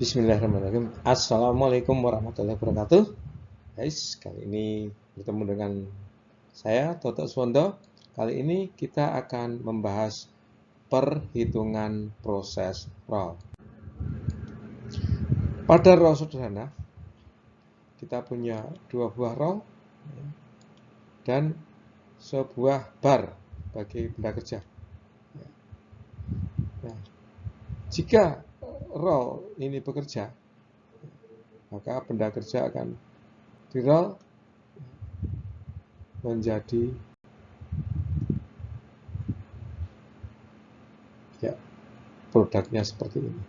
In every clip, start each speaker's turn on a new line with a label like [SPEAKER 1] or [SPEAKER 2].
[SPEAKER 1] Bismillahirrahmanirrahim. Assalamualaikum warahmatullahi wabarakatuh. Guys, kali ini bertemu dengan saya, Toto Suwondo. Kali ini kita akan membahas perhitungan proses roll. Pada roll sederhana, kita punya dua buah roll dan sebuah bar bagi benda kerja. Nah, jika roll ini bekerja, maka benda kerja akan di-roll menjadi produknya seperti ini.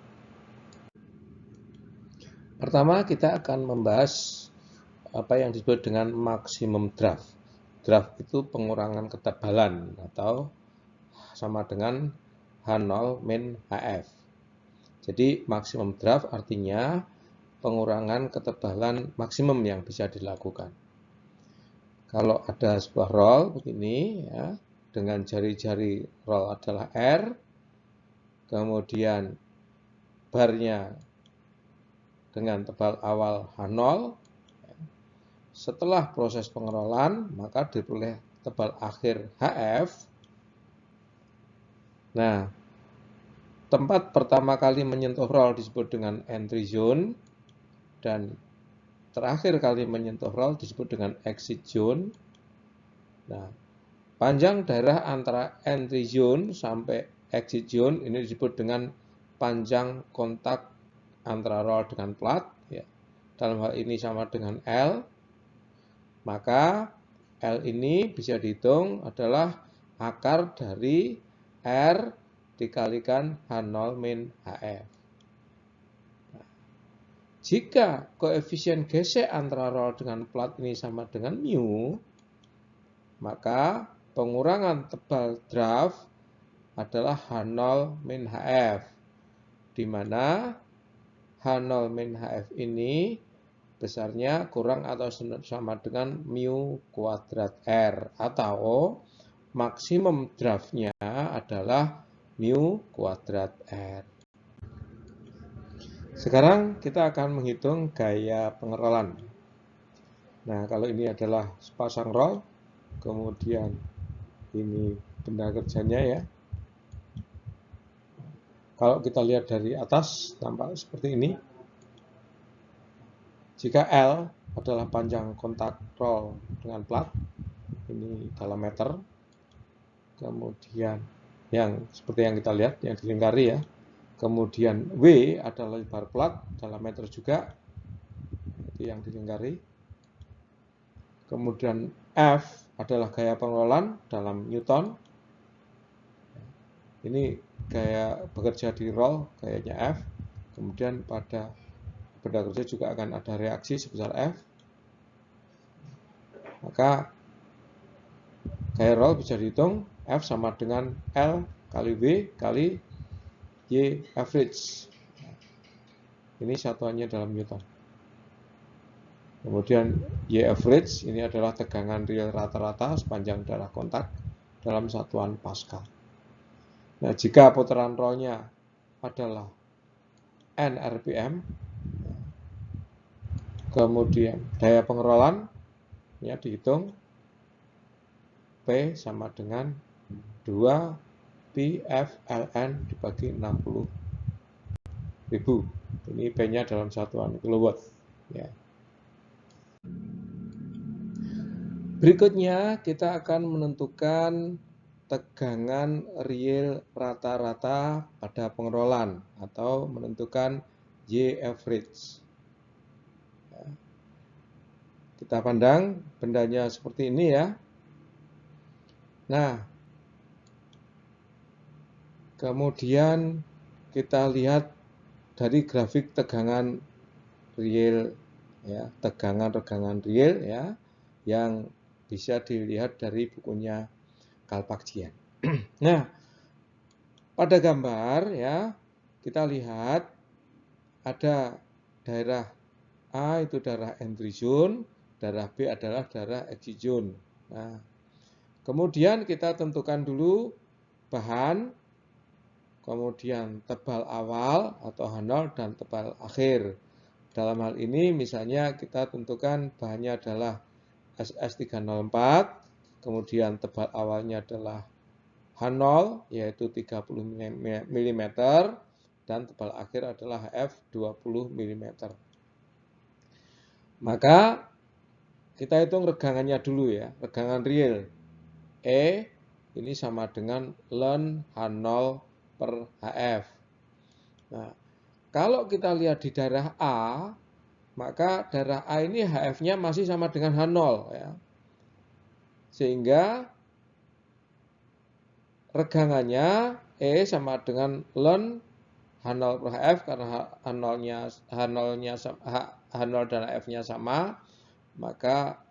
[SPEAKER 1] Pertama, kita akan membahas apa yang disebut dengan maksimum draft. Draft itu pengurangan ketebalan atau sama dengan H0 min HF. Jadi maksimum draft artinya pengurangan ketebalan maksimum yang bisa dilakukan. Kalau ada sebuah roll begini ya, dengan jari-jari roll adalah R, kemudian barnya dengan tebal awal H0, setelah proses pengerolan maka diperoleh tebal akhir HF. Nah, tempat pertama kali menyentuh roll disebut dengan entry zone dan terakhir kali menyentuh roll disebut dengan exit zone. Nah, panjang daerah antara entry zone sampai exit zone ini disebut dengan panjang kontak antara roll dengan plat. Ya. Dalam hal ini sama dengan L. Maka L ini bisa dihitung adalah akar dari R dikalikan H0 min HF. Nah, jika koefisien gesek antara roll dengan plat ini sama dengan mu, maka pengurangan tebal draft adalah H0 min HF, di mana H0 min HF ini besarnya kurang atau sama dengan mu kuadrat R, atau maksimum draftnya adalah mu kuadrat R. Sekarang kita akan menghitung gaya pengerolan. Nah, kalau ini adalah sepasang roll, kemudian ini benda kerjanya ya. Kalau kita lihat dari atas, tampak seperti ini. Jika L adalah panjang kontak roll dengan plat, ini dalam meter. Kemudian yang seperti yang kita lihat, yang dilingkari ya. Kemudian W adalah lebar plat dalam meter juga, itu yang dilingkari. Kemudian F adalah gaya pengerolan dalam Newton. Ini gaya bekerja di roll, gayanya F. Kemudian pada benda kerja juga akan ada reaksi sebesar F. Maka gaya roll bisa dihitung F sama dengan L kali W kali Y average. Ini satuannya dalam Newton. Kemudian Y average ini adalah tegangan real rata-rata sepanjang daerah kontak dalam satuan Pascal. Nah, jika putaran rollnya adalah N RPM, kemudian daya pengerolan ya dihitung P sama dengan 2 PFLN dibagi 60.000. Ini P-nya dalam satuan kilowatt ya. Berikutnya kita akan menentukan tegangan real rata-rata pada pengerolan atau menentukan Y average. Kita pandang bendanya seperti ini ya. Nah, kemudian kita lihat dari grafik tegangan real ya, tegangan real ya, yang bisa dilihat dari bukunya Kalpakjian. Nah, pada gambar ya, kita lihat ada daerah A itu daerah entry zone, daerah B adalah daerah exit zone. Nah, kemudian kita tentukan dulu bahan kemudian tebal awal atau H0 dan tebal akhir. Dalam hal ini misalnya kita tentukan bahannya adalah SS304, kemudian tebal awalnya adalah H0 yaitu 30 mm dan tebal akhir adalah HF 20 mm. Maka kita hitung regangannya dulu ya, regangan real. E ini sama dengan ln H0 per HF. Nah, kalau kita lihat di daerah A, maka daerah A ini HF-nya masih sama dengan H0 ya. Sehingga regangannya E sama dengan ln H0 per HF karena H0 dan HF-nya sama, maka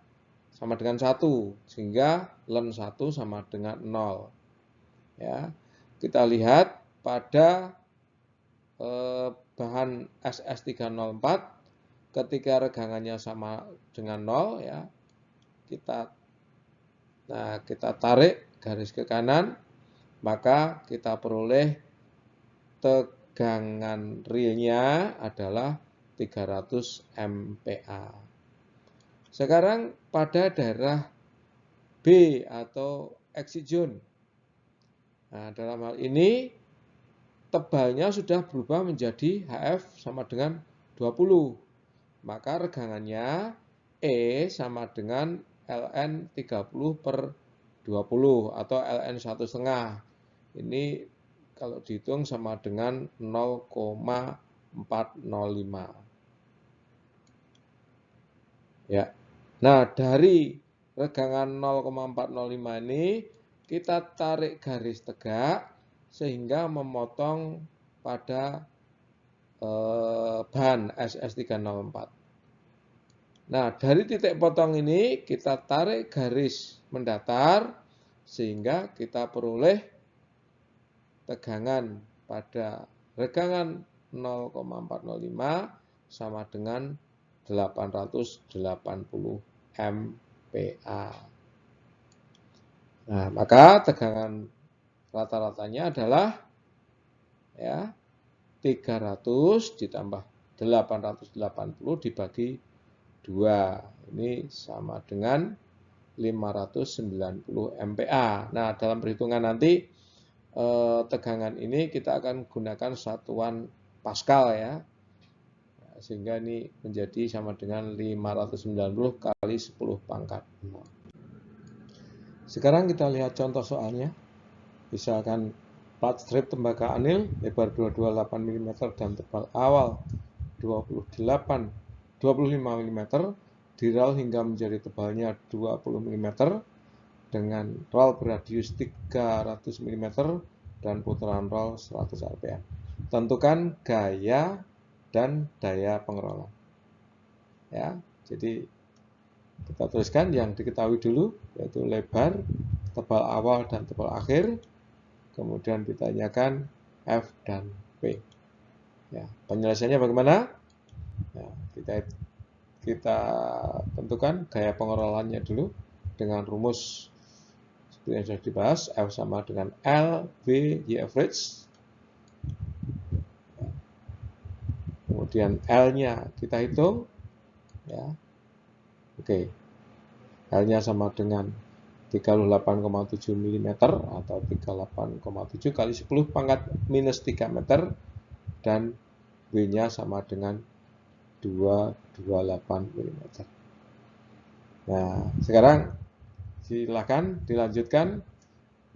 [SPEAKER 1] sama dengan 1, sehingga ln 1 sama dengan 0. Ya. Kita lihat pada bahan SS304 ketika regangannya sama dengan 0 ya. Kita tarik garis ke kanan, maka kita peroleh tegangan realnya adalah 300 MPa. Sekarang pada daerah B atau exit zone. Nah, dalam hal ini tebalnya sudah berubah menjadi HF sama dengan 20. Maka regangannya E sama dengan ln 30 per 20 atau ln 1,5. Ini kalau dihitung sama dengan 0,405. Ya. Nah, dari regangan 0,405 ini kita tarik garis tegak sehingga memotong pada bahan SS304. Nah, dari titik potong ini kita tarik garis mendatar sehingga kita peroleh tegangan pada regangan 0,405 sama dengan 880 MPa. Nah, maka tegangan rata-ratanya adalah ya 300 ditambah 880 dibagi 2. Ini sama dengan 590 MPa. Nah, dalam perhitungan nanti tegangan ini kita akan gunakan satuan Pascal ya. Sehingga ini menjadi sama dengan 590 kali 10 pangkat 6. Sekarang kita lihat contoh soalnya. Misalkan plat strip tembaga anil lebar 228 mm dan tebal awal 25 mm diral hingga menjadi tebalnya 20 mm dengan roll beradius 300 mm dan putaran roll 100 rpm. Tentukan gaya dan daya pengerolan. Ya, jadi kita tuliskan yang diketahui dulu yaitu lebar, tebal awal dan tebal akhir. Kemudian ditanyakan F dan P. Ya, penyelesaiannya bagaimana? Ya, kita tentukan gaya pengerolannya dulu dengan rumus seperti yang sudah dibahas, F sama dengan L V Y average. Kemudian L-nya kita hitung ya. Oke. L-nya sama dengan 38,7 mm atau 38,7 kali 10 pangkat minus 3 meter dan W-nya sama dengan 228 mm. Nah, sekarang silakan dilanjutkan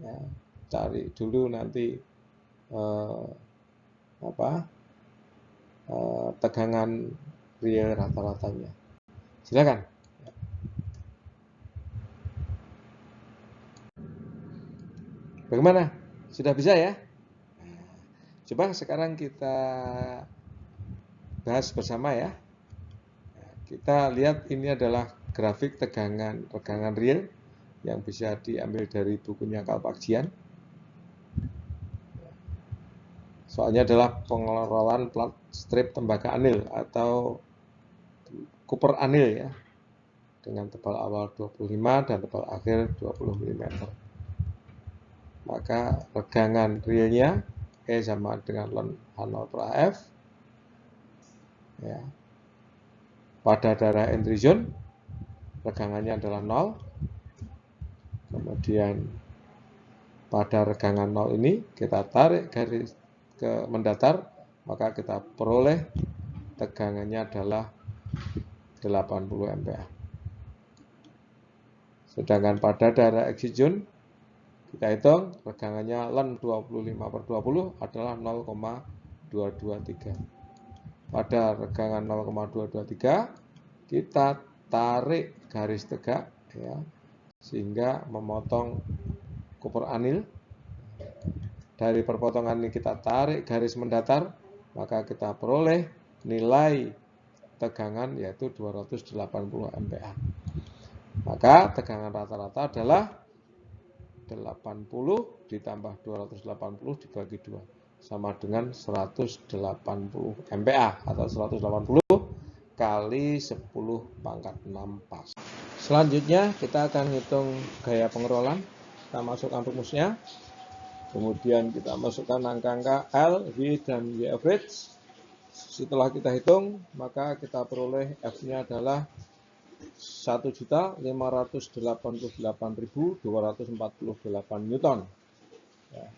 [SPEAKER 1] ya, cari dulu nanti tegangan real rata-ratanya. Silakan. Bagaimana? Sudah bisa ya? Coba sekarang kita bahas bersama ya. Kita lihat ini adalah grafik regangan real yang bisa diambil dari bukunya Carl Paxian. Soalnya adalah pengelolaan plat strip tembaga anil atau Cooper anil ya. Dengan tebal awal 25 dan tebal akhir 20 mm. Maka regangan realnya E sama dengan ln H0 per AF. Ya. Pada daerah entry zone, regangannya adalah 0. Kemudian pada regangan 0 ini kita tarik garis ke mendatar, maka kita peroleh tegangannya adalah 80 MPa. Sedangkan pada daerah exit zone, kita hitung regangannya ln 25 per 20 adalah 0,223. Pada regangan 0,223, kita tarik garis tegak, ya, sehingga memotong koper anil. Dari perpotongan ini kita tarik garis mendatar, maka kita peroleh nilai tegangan yaitu 280 MPa. Maka tegangan rata-rata adalah 80 ditambah 280 dibagi 2 sama dengan 180 MPa atau 180 kali 10 pangkat 6 pas. Selanjutnya kita akan hitung gaya pengerolan. Kita masukkan rumusnya. Kemudian kita masukkan angka-angka L, V, dan Y average. Setelah kita hitung, maka kita peroleh F-nya adalah 1.588.248 Newton. Ya,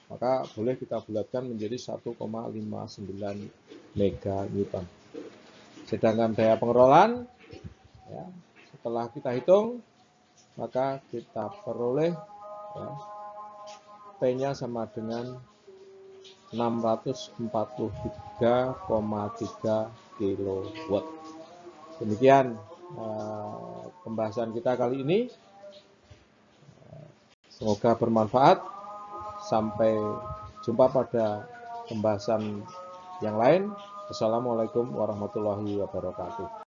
[SPEAKER 1] maka boleh kita bulatkan menjadi 1,59 Mega Newton. Sedangkan daya pengerolan, ya, setelah kita hitung, maka kita peroleh, ya, P-nya sama dengan 643,3 kW. Demikian pembahasan kita kali ini. Semoga bermanfaat. Sampai jumpa pada pembahasan yang lain. Assalamualaikum warahmatullahi wabarakatuh.